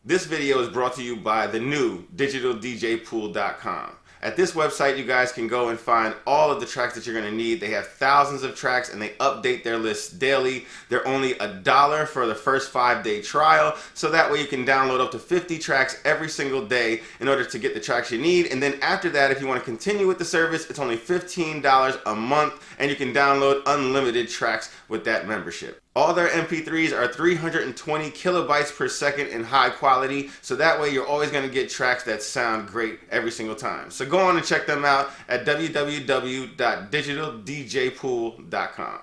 This video is brought to you by the new digitaldjpool.com. At this website, you guys can go and find all of the tracks that you're going to need. They have thousands of tracks and they update their lists daily. They're only $1 for the first 5-day trial, so that way you can download up to 50 tracks every single day in order to get the tracks you need. And then after that, if you want to continue with the service, it's only $15 a month and you can download unlimited tracks with that membership. All their MP3s are 320 kilobytes per second in high quality, so that way you're always going to get tracks that sound great every single time. So go on and check them out at www.digitaldjpool.com.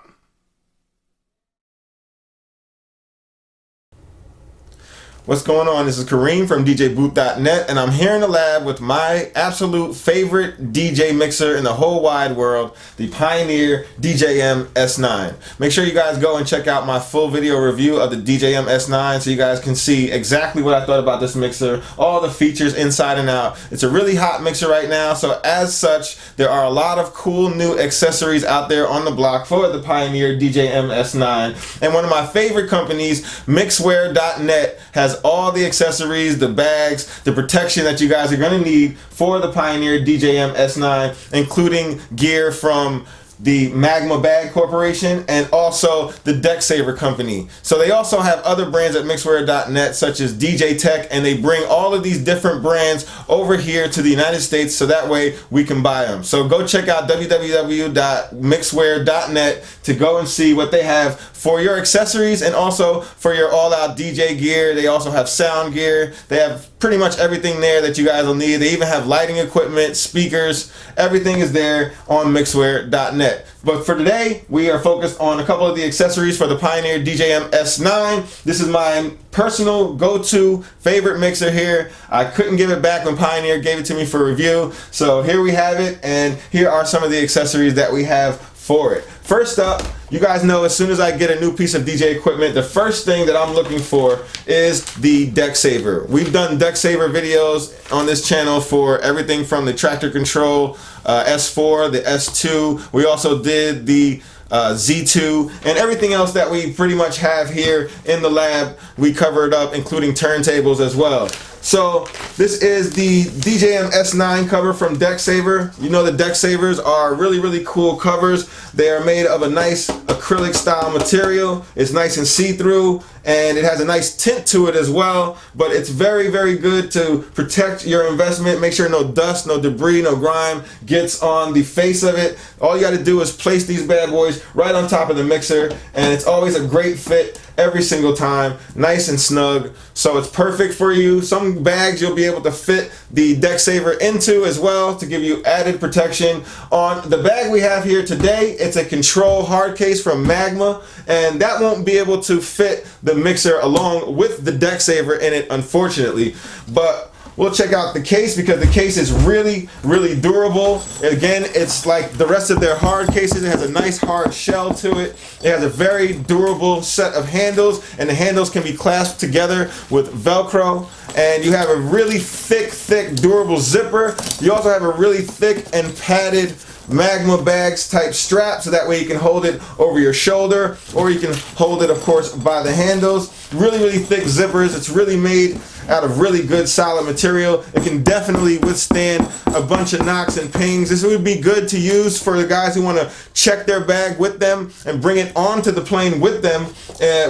What's going on? This is Kareem from DJBooth.net, and I'm here in the lab with my absolute favorite DJ mixer in the whole wide world, the Pioneer DJM-S9. Make sure you guys go and check out my full video review of the DJM-S9 so you guys can see exactly what I thought about this mixer, all the features inside and out. It's a really hot mixer right now, so as such, there are a lot of cool new accessories out there on the block for the Pioneer DJM-S9. And one of my favorite companies, Mixware.net, has all the accessories, the bags, the protection that you guys are going to need for the Pioneer DJM-S9, including gear from the Magma Bag Corporation and also the Decksaver company. So they also have other brands at Mixware.net such as DJ Tech, and they bring all of these different brands over here to the United States so that way we can buy them. So go check out www.mixware.net to go and see what they have for your accessories and also for your all-out DJ gear. They also have sound gear. They have pretty much everything there that you guys will need. They even have lighting equipment, speakers, everything is there on Mixware.net. But for today, we are focused on a couple of the accessories for the Pioneer DJM-S9. This is my personal go-to favorite mixer here. I couldn't give it back when Pioneer gave it to me for review. So here we have it, and here are some of the accessories that we have for it. First up, you guys know as soon as I get a new piece of DJ equipment, the first thing that I'm looking for is the Decksaver. We've done Decksaver videos on this channel for everything from the Tractor Control S4, the S2. We also did the Z2 and everything else that we pretty much have here in the lab. We covered up, including turntables as well. So this is the DJM-S9 cover from Decksaver. You know the Decksavers are really, really cool covers. They are made of a nice acrylic style material. It's nice and see-through, and it has a nice tint to it as well, but it's very, very good to protect your investment. Make sure no dust, no debris, no grime gets on the face of it. All you got to do is place these bad boys right on top of the mixer, and it's always a great fit every single time, nice and snug. So it's perfect for you. Some bags you'll be able to fit the Decksaver into as well to give you added protection. On the bag we have here today, it's a control hard case from Magma, and that won't be able to fit the mixer along with the Decksaver in it, unfortunately. But we'll check out the case because the case is really, really durable. Again, it's like the rest of their hard cases. It has a nice hard shell to it. It has a very durable set of handles, and the handles can be clasped together with Velcro. And you have a really thick, durable zipper. You also have a really thick and padded Magma bags type strap, so that way you can hold it over your shoulder, or you can hold it, of course, by the handles. Really, really thick zippers. It's really made out of really good solid material. It can definitely withstand a bunch of knocks and pings. This would be good to use for the guys who want to check their bag with them and bring it onto the plane with them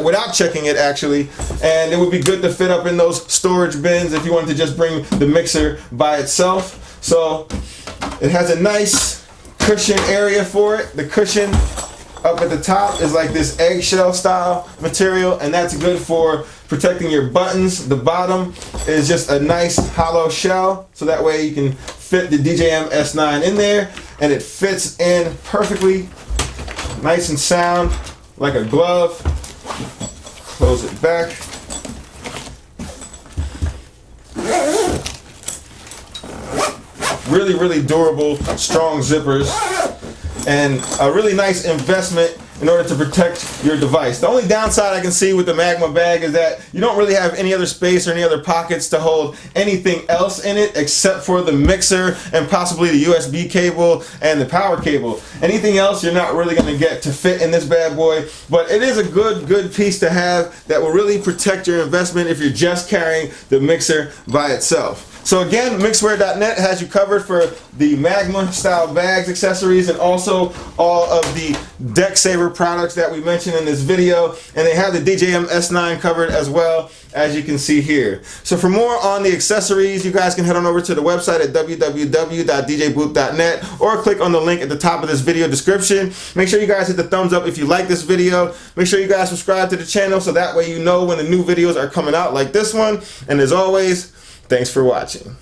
without checking it, actually. And it would be good to fit up in those storage bins if you want to just bring the mixer by itself. So it has a nice cushion area for it. The cushion up at the top is like this eggshell style material, and that's good for protecting your buttons. The bottom is just a nice hollow shell, so that way you can fit the DJM-S9 in there, and it fits in perfectly, nice and sound, like a glove. Close it back. Really, really durable, strong zippers, and a really nice investment in order to protect your device. The only downside I can see with the Magma bag is that you don't really have any other space or any other pockets to hold anything else in it except for the mixer and possibly the USB cable and the power cable. Anything else you're not really going to get to fit in this bad boy, but it is a good piece to have that will really protect your investment if you're just carrying the mixer by itself. So again, mixware.net has you covered for the Magma style bags, accessories, and also all of the Decksaver products that we mentioned in this video. And they have the DJM-S9 covered as well, as you can see here. So for more on the accessories, you guys can head on over to the website at www.djbooth.net or click on the link at the top of this video description. Make sure you guys hit the thumbs up if you like this video. Make sure you guys subscribe to the channel so that way you know when the new videos are coming out like this one. And as always, thanks for watching.